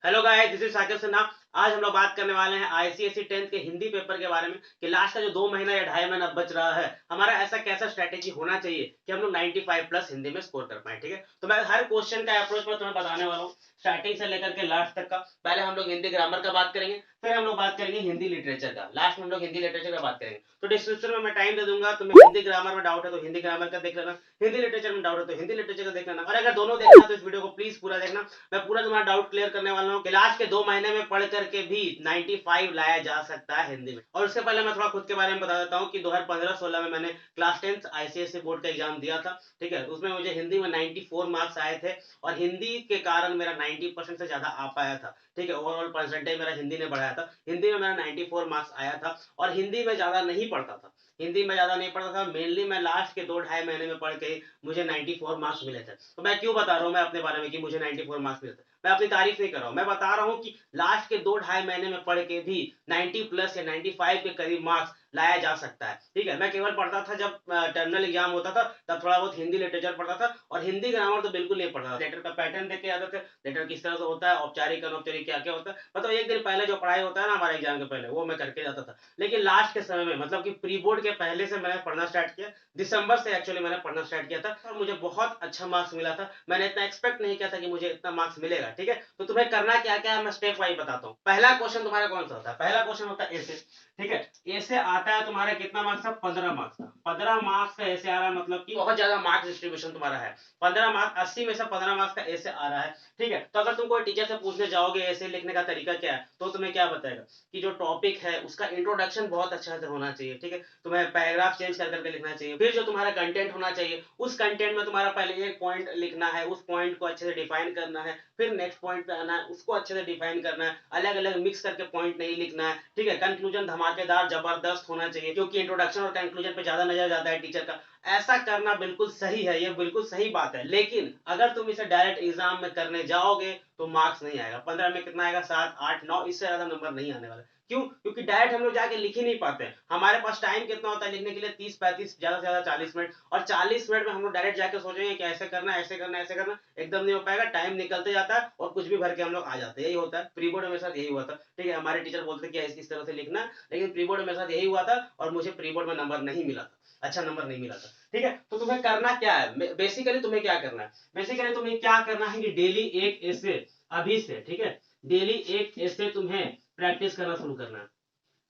Hello guys, this is Saqib Sinha. आज हम लोग बात करने वाले हैं आईसीएसई 10th के हिंदी पेपर के बारे में कि लास्ट का जो 2 महीना या 2.5 महीना बच रहा है, हमारा ऐसा कैसा स्ट्रैटेजी होना चाहिए कि हम लोग 95 प्लस हिंदी में स्कोर कर पाए। ठीक है, तो मैं हर क्वेश्चन का अप्रोच में तुम्हें बताने वाला हूँ, स्टार्टिंग से लेकर के लास्ट तक का। पहले हम लोग हिंदी ग्रामर का बात करेंगे, फिर हम लोग बात करेंगे हिंदी लिटरेचर का, लास्ट में हम लोग हिंदी लिटरेचर का बात करेंगे। तो डिस्क्रिप्शन में मैं टाइम दे दूंगा, तुम्हें हिंदी ग्रामर में डाउट है तो हिंदी ग्रामर का देख लेना, हिंदी लिटरेचर में डाउट है तो हिंदी लिटरेचर का देख लेना, और अगर दोनों देखना तो इस वीडियो को प्लीज पूरा देखना। मैं पूरा तुम्हारा डाउट क्लियर करने वाला हूँ कि लास्ट के 2 महीने में पढ़ करके भी 95 लाया जा सकता है हिंदी में। और उससे पहले मैं थोड़ा खुद के बारे में बता देता हूँ कि 2015-16 में मैंने क्लास 10th आईसीएसई बोर्ड का एग्जाम दिया था। ठीक है, उसमें मुझे हिंदी में 94 मार्क्स आए थे और हिंदी के कारण मेरा 90% से ज्यादा आ पाया था। ठीक है, ओवरऑल परसेंटेज मेरा हिंदी ने बढ़ाया था, हिंदी में मेरा 94 मार्क्स आया था। और हिंदी में ज्यादा नहीं पढ़ता था, हिंदी में ज्यादा नहीं पढ़ता था, मेनली मैं लास्ट के 2 ढाई महीने में पढ़ के मुझे 94 मार्क्स मिले थे। तो मैं क्यों बता रहा हूँ मैं अपने बारे में कि मुझे 94 मार्क्स मिले थे, मैं अपनी तारीफ नहीं कर रहा हूँ, मैं बता रहा हूँ कि लास्ट के 2 ढाई महीने में पढ़ के भी 90 प्लस या 95 के करीब मार्क्स लाया जा सकता है। ठीक है, मैं केवल पढ़ता था जब टर्मिनल एग्जाम होता था, तब थोड़ा बहुत हिंदी लिटरेचर पढ़ता था, और हिंदी ग्रामर तो बिल्कुल नहीं पढ़ता था। लेटर का पैटर्न देख के आते थे, लेटर किस तरह से होता है, औपचारिक अनौपचारिक क्या क्या होता है, मतलब एक दिन पहले जो पढ़ाई होता है ना हमारे एग्जाम के पहले, वो मैं करके जाता था। लेकिन लास्ट के समय में, मतलब कि प्री बोर्ड के पहले से मैंने पढ़ना स्टार्ट किया, दिसंबर से एक्चुअली मैंने पढ़ना स्टार्ट किया था, और मुझे बहुत अच्छा मार्क्स मिला था। मैंने इतना एक्सपेक्ट नहीं किया था कि मुझे इतना मार्क्स मिलेगा। ठीक है, तो तुम्हें करना क्या क्या है मैं स्टेप वाइज बताता हूँ। पहला क्वेश्चन तुम्हारा कौन सा होता है? पहला क्वेश्चन होता है ऐसे। ठीक है, ए से आता है तुम्हारा कितना मार्क्स का? 15 मार्क्स का। 15 मार्क्स का ऐसे आ रहा है, मतलब कि बहुत ज्यादा मार्क्स डिस्ट्रीब्यूशन तुम्हारा है। 15 मार्क्स, 80 में से 15 मार्क्स का ऐसे आ रहा है। ठीक है, तो अगर तुम कोई टीचर से पूछने जाओगे ऐसे लिखने का तरीका क्या है, तो तुम्हें क्या बताएगा कि जो टॉपिक है उसका इंट्रोडक्शन बहुत अच्छा से होना चाहिए। ठीक है, तुम्हें पैराग्राफ चेंज कर करके लिखना चाहिए। फिर जो तुम्हारा कंटेंट होना चाहिए, उस कंटेंट में तुम्हारा पहले एक पॉइंट लिखना है, उस पॉइंट को अच्छे से डिफाइन करना है, फिर नेक्स्ट पॉइंट पे आना है, उसको अच्छे से डिफाइन करना है, अलग अलग मिक्स करके पॉइंट नहीं लिखना है। ठीक है, कंक्लूजन धमाकेदार जबरदस्त होना चाहिए, क्योंकि इंट्रोडक्शन और कंक्लूजन पे ज्यादा नजर जाता है टीचर का। ऐसा करना बिल्कुल सही है, ये बिल्कुल सही बात है। लेकिन अगर तुम इसे डायरेक्ट एग्जाम में करने जाओगे तो मार्क्स नहीं आएगा। 15 में कितना आएगा? 7, 8, 9, इससे ज्यादा नंबर नहीं आने वाला। क्यों? क्योंकि डायरेक्ट हम लोग जाके लिख ही नहीं पाते हैं। हमारे पास टाइम कितना होता है लिखने के लिए? 30-35, ज्यादा से ज्यादा 40 मिनट। और 40 मिनट में हम लोग डायरेक्ट जाके सोचेंगे कि ऐसे करना, ऐसे करना, ऐसे करना, एकदम नहीं हो पाएगा। टाइम निकलते जाता है और कुछ भी भर के हम लोग आ जाते हैं। यही होता है, प्री बोर्ड मेरे साथ यही हुआ था। ठीक है, हमारे टीचर बोलते थे कि इस तरह से लिखना, लेकिन प्री बोर्ड मेरे साथ यही हुआ था और मुझे प्री बोर्ड में नंबर नहीं मिला था, अच्छा नंबर नहीं मिला था। ठीक है, तो तुम्हें करना क्या है? बेसिकली तुम्हें क्या करना है? बेसिकली तुम्हें क्या करना है कि डेली एक ऐसे, अभी से, ठीक है, डेली एक ऐसे तुम्हें प्रैक्टिस करना शुरू करना है।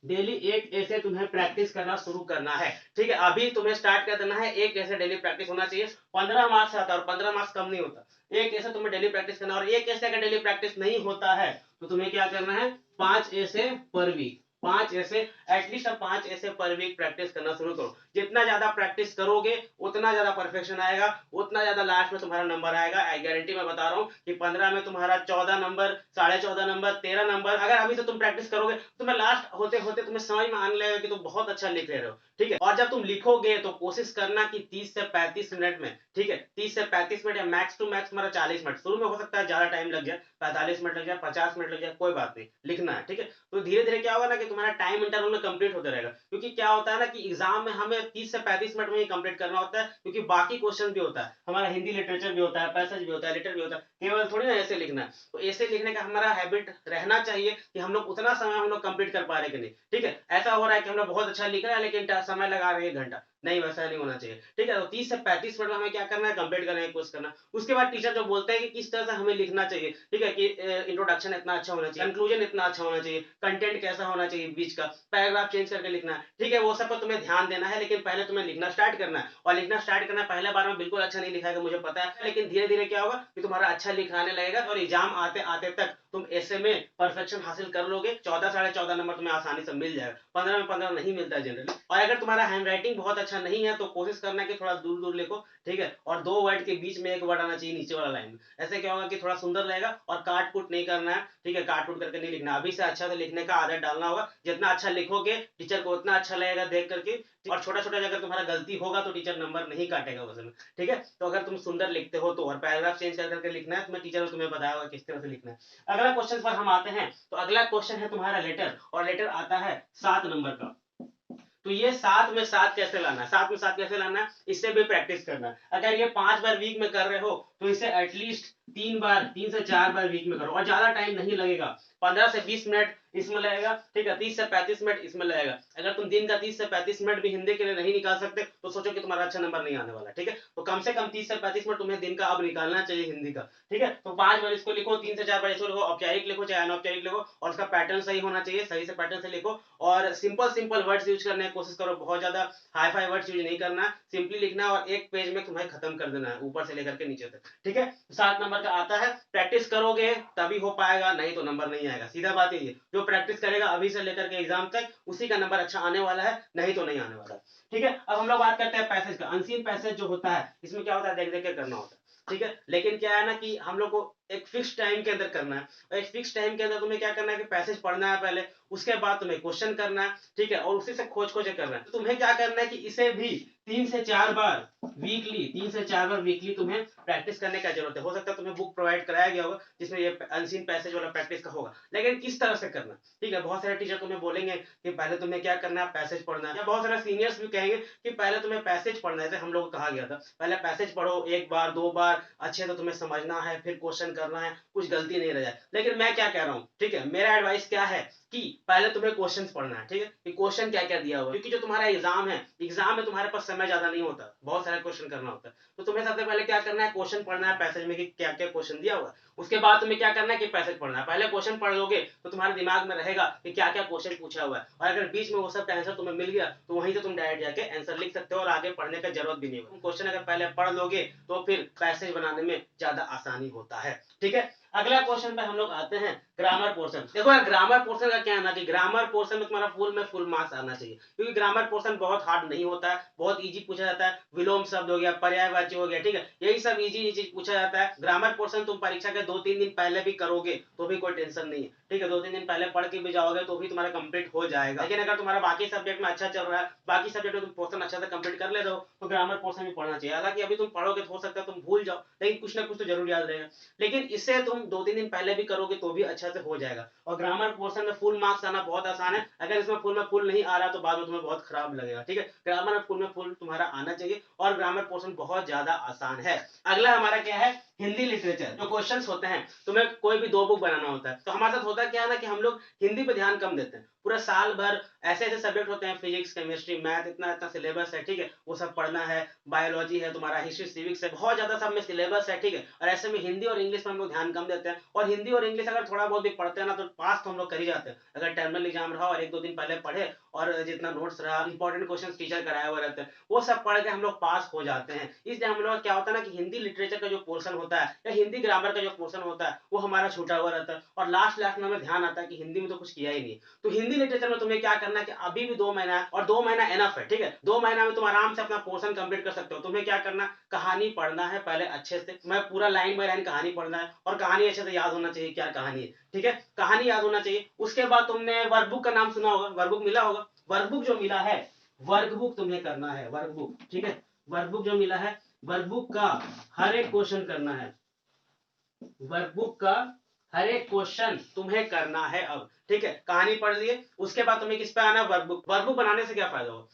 डेली एक ऐसे तुम्हें प्रैक्टिस करना शुरू करना है। ठीक है, अभी तुम्हें स्टार्ट कर देना है। एक ऐसे डेली प्रैक्टिस होना चाहिए। 15 मार्क्स आता है और 15 मार्क्स कम नहीं होता। एक ऐसे तुम्हें डेली प्रैक्टिस करना, और एक ऐसे अगर डेली प्रैक्टिस नहीं होता है तो तुम्हें क्या करना है? 5 ऐसे पर वीक, 5 ऐसे, एटलीस्ट 5 ऐसे पर वीक प्रैक्टिस करना शुरू करो। जितना ज्यादा प्रैक्टिस करोगे उतना ज्यादा परफेक्शन आएगा, उतना ज्यादा लास्ट में तुम्हारा नंबर आएगा। आई गारंटी मैं बता रहा हूँ कि 15 में तुम्हारा 14 नंबर, 14.5 नंबर, 13 नंबर, अगर अभी से तुम प्रैक्टिस करोगे तो तुम्हें लास्ट होते होते तुम्हें समझ में आने लगेगा कि तुम बहुत अच्छा लिख रहे हो। ठीक है, और जब तुम लिखोगे तो कोशिश करना कि 30 से 35 मिनट में, ठीक है, 30 से 35 मिनट या मैक्स टू मैक्स तुम्हारा 40 मिनट, शुरू में हो सकता है ज्यादा टाइम लग जाए, 45 मिनट लग जाए, 50 मिनट लग जाए, कोई बात नहीं, लिखना है। ठीक है, तो धीरे धीरे क्या होगा ना कि तुम्हारा टाइम इंटरवल में कंप्लीट होता रहेगा। क्योंकि क्या होता है ना कि एग्जाम में हमें 30 से 35 मिनट में ही कंप्लीट करना होता है, क्योंकि बाकी क्वेश्चन भी होता है, हमारा हिंदी लिटरेचर भी होता है, पैसेज भी होता है, लेटर भी होता है, केवल थोड़ी ना ऐसे लिखना है। तो ऐसे लिखने का हमारा हैबिट रहना चाहिए कि हम लोग उतना समय हम लोग कंप्लीट कर पा रहे कि नहीं। ठीक है, ऐसा हो रहा है कि हम लोग बहुत अच्छा लिख रहे हैं लेकिन समय लगा रहे हैं 1 घंटा, नहीं, वैसा नहीं होना चाहिए। ठीक है, तो 30 से 35 मिनट में हमें क्या करना है? कंप्लीट करने की कोशिश करना। उसके बाद टीचर जो बोलते हैं कि किस तरह से हमें लिखना चाहिए, ठीक है, कि इंट्रोडक्शन इतना अच्छा होना चाहिए, कंक्लूजन इतना अच्छा होना चाहिए, कंटेंट कैसा होना चाहिए, बीच का पैराग्राफ चेंज करके लिखना है। ठीक है, वो सब पर तुम्हें ध्यान देना है, लेकिन पहले तुम्हें लिखना स्टार्ट करना है। और लिखना स्टार्ट करना, पहले बार में बिल्कुल अच्छा नहीं लिखाएगा, मुझे पता है, लेकिन धीरे धीरे क्या होगा कि तुम्हारा अच्छा लिखाने लगेगा और एग्जाम आते आते तक तुम ऐसे में परफेक्शन हासिल कर लोगे। 14, 14.5 नंबर तुम्हें आसानी से मिल जाएगा। 15 में 15 नहीं मिलता है जनरली। और अगर तुम्हारा हैंड राइटिंग बहुत अच्छा नहीं है तो कोशिश करना कि थोड़ा दूर दूर लिखो। ठीक है, और 2 वर्ड के बीच में 1 वर्ड आना चाहिए नीचे वाला लाइन में। ऐसे क्या होगा कि थोड़ा सुंदर रहेगा, और काट कुट नहीं करना है। ठीक है, काट कुट करके नहीं लिखना, अभी से अच्छा से लिखने का आदत डालना होगा। जितना अच्छा लिखोगे टीचर को उतना अच्छा लगेगा देख करके। और छोटा छोटा अगर तुम्हारा गलती होगा तो टीचर नंबर नहीं काटेगा वजन में। ठीक है, तो अगर तुम सुंदर लिखते हो तो, और पैराग्राफ चेंज कर करके लिखना है, तो मैं टीचर ने तुम्हें बताया होगा किस तरह से लिखना है। अगला क्वेश्चन पर हम आते हैं, तो अगला क्वेश्चन है तुम्हारा लेटर, और लेटर आता है 7 नंबर का। तो ये 7 में 7 कैसे लाना है? 7 में 7 कैसे लाना है? इससे भी प्रैक्टिस करना है। अगर ये 5 बार वीक में कर रहे हो तो इसे एटलीस्ट 3 से 4 बार वीक में करो और ज्यादा टाइम नहीं लगेगा। 15 से 20 मिनट इसमें लगेगा, ठीक है, 30 से 35 मिनट इसमें लगेगा। अगर तुम दिन का 30 से 35 मिनट भी हिंदी के लिए नहीं निकाल सकते तो सोचो कि तुम्हारा अच्छा नंबर नहीं आने वाला, ठीक है। तो कम से कम 30 से 35 मिनट तुम्हें दिन का अब निकालना चाहिए हिंदी का, ठीक है। तो 5 बार इसको लिखो, 3 से 4 बार इसको लिखो, औपचारिक लिखो चाहे अनौपचारिक लिखो, और उसका पैटर्न सही होना चाहिए, सही से पैटर्न से लिखो, और सिंपल सिंपल वर्ड्स यूज करने की कोशिश करो, बहुत ज्यादा हाई फाई वर्ड्स यूज नहीं करना, सिंपली लिखना और एक पेज में तुम्हें खत्म कर देना है ऊपर से लेकर के नीचे तक, ठीक है। 7 नंबर का आता है, प्रैक्टिस करोगे तभी हो पाएगा, नहीं तो नंबर नहीं आएगा, सीधा बात है ये। जो प्रैक्टिस करेगा अभी से लेकर के एग्जाम तक उसी का नंबर अच्छा आने वाला है, नहीं तो नहीं आने वाला, ठीक है। अब हम लोग बात करते हैं पैसेज का। अनसीन पैसेज जो होता है इसमें क्या होता है, देख देख के करना होता है, ठीक है। लेकिन क्या है ना कि हम लोग को एक फिक्स टाइम के अंदर करना है, और एक फिक्स टाइम के अंदर तुम्हें क्या करना है कि पैसेज पढ़ना है पहले, उसके बाद तुम्हें क्वेश्चन करना है, ठीक है, और उसी से खोज खोज करना है। तो तुम्हें क्या करना है कि इसे भी 3 से 4 बार वीकली, 3 से 4 बार वीकली तुम्हें प्रैक्टिस करने का जरूरत है। हो सकता है तुम्हें बुक प्रोवाइड कराया गया होगा जिसमें ये अनसीन पैसेज वाला प्रैक्टिस का होगा, लेकिन किस तरह से करना, ठीक है। बहुत सारे टीचर तुम्हें बोलेंगे कि पहले तुम्हें क्या करना है, पैसेज पढ़ना है, या बहुत सारे सीनियर्स भी कहेंगे कि पहले तुम्हें पैसेज पढ़ना है, जैसे हम लोग को कहा गया था पहले पैसेज पढ़ो, एक बार 2 बार अच्छे से तुम्हें समझना है, फिर क्वेश्चन करना है, कुछ गलती नहीं रह जाए। लेकिन मैं क्या कह रहा हूँ, ठीक है, मेरा एडवाइस क्या है कि पहले तुम्हें क्वेश्चंस पढ़ना है, ठीक है, कि क्वेश्चन क्या क्या दिया हुआ है, क्योंकि जो तुम्हारा एग्जाम है, एग्जाम में तुम्हारे पास समय ज्यादा नहीं होता, बहुत सारे क्वेश्चन करना होता है। तो तुम्हें सबसे पहले क्या करना है, क्वेश्चन पढ़ना है पैसेज में कि क्या क्या क्वेश्चन दिया हुआ है। उसके बाद तुम्हें क्या करना है कि पैसेज पढ़ना है। पहले क्वेश्चन पढ़ लोगे तो तुम्हारे दिमाग में रहेगा कि क्या क्या क्वेश्चन पूछा हुआ है, और अगर बीच में वो सब आंसर तुम्हें मिल गया तो वहीं से तुम डायरेक्ट जाके आंसर लिख सकते हो, और आगे पढ़ने का जरूरत भी नहीं होगा। तुम क्वेश्चन अगर पहले पढ़ लोगे तो फिर पैसेज बनाने में ज्यादा आसानी होता है, ठीक है। अगला क्वेश्चन पे हम लोग आते हैं, ग्रामर पोर्शन। देखो यार, ग्रामर पोर्शन का क्या है ना कि ग्रामर पोर्शन में तुम्हारा फुल मार्क्स आना चाहिए, क्योंकि ग्रामर पोर्शन बहुत हार्ड नहीं होता है, बहुत इजी पूछा जाता है। विलोम शब्द हो गया, पर्यायवाची हो गया, ठीक है, यही सब इजी चीज पूछा जाता है। ग्रामर पोर्शन तुम परीक्षा के 2-3 दिन पहले भी करोगे तो भी कोई टेंशन नहीं है, ठीक है। 2-3 दिन पहले पढ़ के भी जाओगे तो भी तुम्हारा कंप्लीट हो जाएगा। लेकिन अगर तुम्हारा बाकी सब्जेक्ट में अच्छा चल रहा है, बाकी सब्जेक्ट में तुम पोर्शन अच्छा से कंप्लीट कर ले रहे हो, तो ग्रामर पोर्शन भी पढ़ना चाहिए। हालांकि अभी तुम पढ़ोगे तो हो सकता है तुम भूल जाओ, लेकिन कुछ ना कुछ तो जरूर याद रहेगा। लेकिन इससे तुम 2-3 दिन पहले भी करोगे तो भी अच्छा से हो जाएगा। और ग्रामर पोर्शन में फुल मार्क्स आना बहुत आसान है। अगर इसमें फुल नहीं आ रहा तो बाद में तुम्हें बहुत खराब लगेगा, ठीक है। ग्रामर में फुल तुम्हारा आना चाहिए, और ग्रामर पोर्शन बहुत ज्यादा आसान है। अगला हमारा क्या है, हिंदी लिटरेचर। जो क्वेश्चंस होते हैं, तुम्हें कोई भी 2 बुक बनाना होता है, तो हमारे साथ होता क्या है ना कि हम लोग हिंदी पे ध्यान कम देते हैं। पूरा साल भर ऐसे ऐसे सब्जेक्ट होते हैं, फिजिक्स, केमिस्ट्री, मैथ, इतना इतना सिलेबस है, ठीक है, वो सब पढ़ना है। बायोलॉजी है तुम्हारा, हिस्ट्री, सिविक्स है, बहुत ज्यादा सब में सिलेबस है, ठीक है। और ऐसे में हिंदी और इंग्लिश में हम लोग ध्यान कम देते हैं। और हिंदी और इंग्लिश अगर थोड़ा बहुत भी पढ़ते हैं ना तो पास तो हम लोग कर ही जाते हैं, अगर टर्मिनल एग्जाम रहा और 1-2 दिन पहले पढ़े, और जितना नोट्स रहा, इंपॉर्टेंट क्वेश्चन टीचर कराया हुआ रहता है, वो सब पढ़ के हम लोग पास हो जाते हैं। इसलिए हम लोग क्या होता है ना कि हिंदी लिटरेचर का जो पोर्शन होता है या हिंदी ग्रामर का जो पोर्शन होता है वो हमारा छूटा हुआ रहता है, और लास्ट में हमें ध्यान आता है कि हिंदी में तो कुछ किया ही नहीं। तो हिंदी लिटरेचर में तुम्हें क्या करना है कि अभी भी 2 महीना है, और 2 महीना एनफ है, ठीक है। 2 महीना में तुम आराम से अपना पोर्शन कंप्लीट कर सकते हो। तुम्हें क्या करना, कहानी पढ़ना है पहले अच्छे से, मैं पूरा लाइन बाय लाइन कहानी पढ़ना है, और कहानी अच्छे से याद होना चाहिए क्या कहानी है, ठीक है, कहानी याद होना चाहिए। उसके बाद तुमने वर्कबुक का नाम सुना होगा, वर्कबुक मिला होगा। वर्कबुक जो मिला है, वर्कबुक तुम्हें करना है, वर्कबुक, ठीक है। वर्कबुक जो मिला है, वर्कबुक का हर एक क्वेश्चन करना है, वर्कबुक का हर एक क्वेश्चन तुम्हें करना है अब, ठीक है। कहानी पढ़ लिए, उसके बाद तुम्हें किस पे आना, वर्कबुक। वर्कबुक बनाने से क्या फायदा होगा,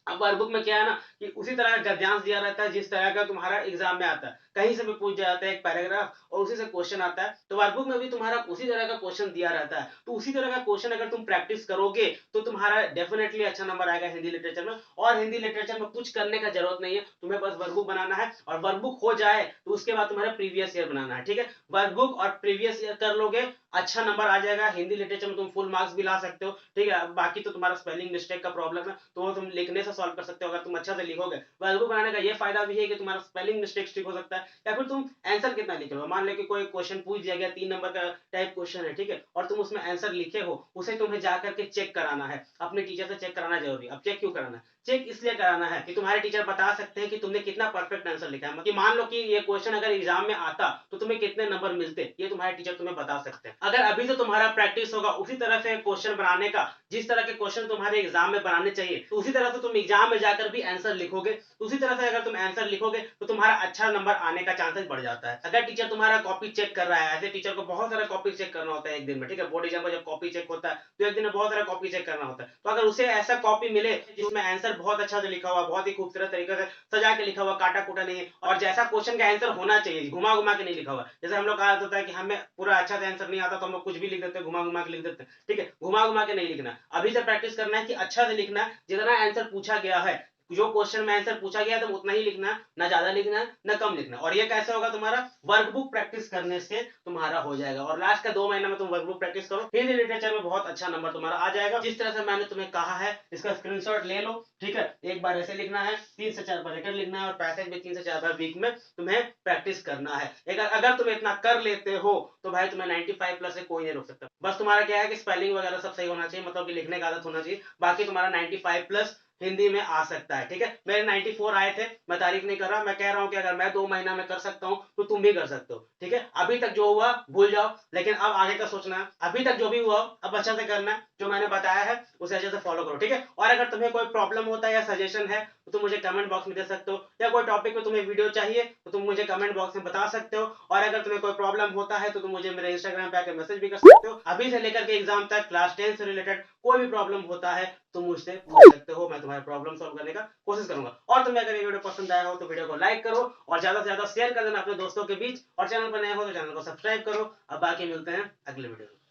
अब वर्कबुक में क्या है ना कि उसी तरह का गद्यांश दिया रहता है जिस तरह का तुम्हारा एग्जाम में आता है, कहीं से भी पूछ जाता है एक पैराग्राफ और उसी से क्वेश्चन आता है। तो वर्कबुक में भी तुम्हारा उसी तरह का क्वेश्चन दिया रहता है, तो उसी तरह का क्वेश्चन अगर तुम प्रैक्टिस करोगे तो तुम्हारा डेफिनेटली अच्छा नंबर आएगा हिंदी लिटरेचर में। और हिंदी लिटरेचर में कुछ करने का जरूरत नहीं है, तुम्हें बस वर्कबुक बनाना है, और वर्कबुक हो जाए तो उसके बाद तुम्हारा प्रीवियस ईयर बनाना है, ठीक है। वर्कबुक और प्रीवियस ईयर कर लोगे, अच्छा नंबर आ जाएगा। हिंदी लिटरेचर में तुम फुल मार्क्स भी ला सकते हो, ठीक है। बाकी तो तुम्हारा स्पेलिंग मिस्टेक का प्रॉब्लम है तो वो तुम लिखने से सॉल्व कर सकते हो, अगर तुम अच्छा से लिखोगे। वर्कबुक बनाने का ये फायदा भी है कि तुम्हारा स्पेलिंग मिस्टेक ठीक हो सकता है, या फिर तुम आंसर कितना लिखे हो। मान लो कि कोई क्वेश्चन पूछ दिया गया, 3 नंबर का टाइप क्वेश्चन है, ठीक है, और तुम उसमें आंसर लिखे हो, उसे तुम्हें जाकर के चेक कराना है, अपने टीचर से चेक कराना जरूरी है। अब चेक क्यों कराना है, चेक इसलिए कराना है कि तुम्हारे टीचर बता सकते हैं कि तुमने कितना परफेक्ट आंसर लिखा है। कि मान लो कि ये क्वेश्चन अगर एग्जाम में आता तो तुम्हें कितने नंबर मिलते, ये तुम्हारे टीचर तुम्हें बता सकते हैं। अगर अभी से तुम्हारा प्रैक्टिस होगा उसी तरह से क्वेश्चन बनाने का, जिस तरह के क्वेश्चन तुम्हारे एग्जाम में बनाने चाहिए, तो उसी तरह से तुम एग्जाम में जाकर भी आंसर लिखोगे। तो उसी तरह से अगर तुम आंसर लिखोगे तो तुम्हारा अच्छा नंबर आने आने का चांसेस बढ़ जाता है। अगर टीचर तुम्हारा कॉपी चेक कर रहा है, ऐसे टीचर को बहुत सारा कॉपी चेक करना होता है एक दिन में, ठीक है। बोर्ड एग्जाम का जब कॉपी चेक होता है तो एक दिन में बहुत सारा कॉपी चेक करना होता है। तो अगर उसे ऐसा कॉपी मिले जिसमें आंसर बहुत अच्छा से लिखा हुआ, बहुत ही खूबसूरत तरीके से सजा के लिखा हुआ, काटा कूटा नहीं है, और जैसा क्वेश्चन का आंसर होना चाहिए, घुमा घुमा के नहीं लिखा हुआ। जैसे हम लोग का होता है कि हमें पूरा अच्छा से आंसर नहीं आता तो हम लोग कुछ भी लिख देते हैं, घुमा घुमा के लिख देते हैं, ठीक है। घुमा घुमा के नहीं लिखना, अभी से प्रैक्टिस करना है कि अच्छा से लिखना, जितना आंसर पूछा गया है, जो क्वेश्चन में आंसर पूछा गया है तुम उतना ही लिखना, ना ज्यादा लिखना ना कम लिखना। और ये कैसे होगा? तुम्हारा वर्कबुक प्रैक्टिस करने से तुम्हारा हो जाएगा। और लास्ट का 2 महीना में तुम वर्कबुक प्रैक्टिस करो, हिंदी लिटरेचर में बहुत अच्छा नंबर तुम्हारा आ जाएगा। जिस तरह से मैंने तुम्हें कहा है इसका स्क्रीनशॉट ले लो, ठीक है। एक बार ऐसे लिखना है, 3 से 4 बार रिटर्न लिखना है, और पैसेज भी 3 से 4 बार वीक में तुम्हें प्रैक्टिस करना है। अगर तुम इतना कर लेते हो तो भाई तुम्हें 95 प्लस से कोई नहीं रोक सकता। बस तुम्हारा क्या है कि स्पेलिंग वगैरह सब सही होना चाहिए, मतलब कि लिखने का आदत होना चाहिए, बाकी तुम्हारा 95 प्लस हिंदी में आ सकता है, ठीक है। मेरे 94 आए थे, मैं तारीफ नहीं कर रहा, मैं कह रहा हूं कि अगर मैं 2 महीना में कर सकता हूं तो तुम भी कर सकते हो, ठीक है। अभी तक जो हुआ भूल जाओ, लेकिन अब आगे का सोचना है। अभी तक जो भी हुआ अब अच्छा से करना है, जो मैंने बताया है उसे अच्छे से फॉलो करो, ठीक है। और अगर तुम्हें कोई प्रॉब्लम होता है या सजेशन है तो तुम मुझे कमेंट बॉक्स में दे सकते हो, या कोई टॉपिक पे तुम्हें वीडियो चाहिए तो तुम मुझे कमेंट बॉक्स में बता सकते हो। और अगर तुम्हें कोई प्रॉब्लम होता है तो तुम मुझे मेरे इंस्टाग्राम पे आकर मैसेज भी कर सकते हो। अभी से लेकर के एग्जाम तक क्लास 10 से रिलेटेड कोई भी प्रॉब्लम होता है तुम मुझसे पूछ सकते हो, मैं तुम्हारे प्रॉब्लम सॉल्व करने का कोशिश करूंगा। और तुम्हें अगर ये वीडियो पसंद आया हो तो वीडियो को लाइक करो और ज्यादा से ज्यादा शेयर कर देना अपने दोस्तों के बीच, और चैनल पर नए हो तो चैनल को सब्सक्राइब करो। अब बाकी मिलते हैं अगले वीडियो में।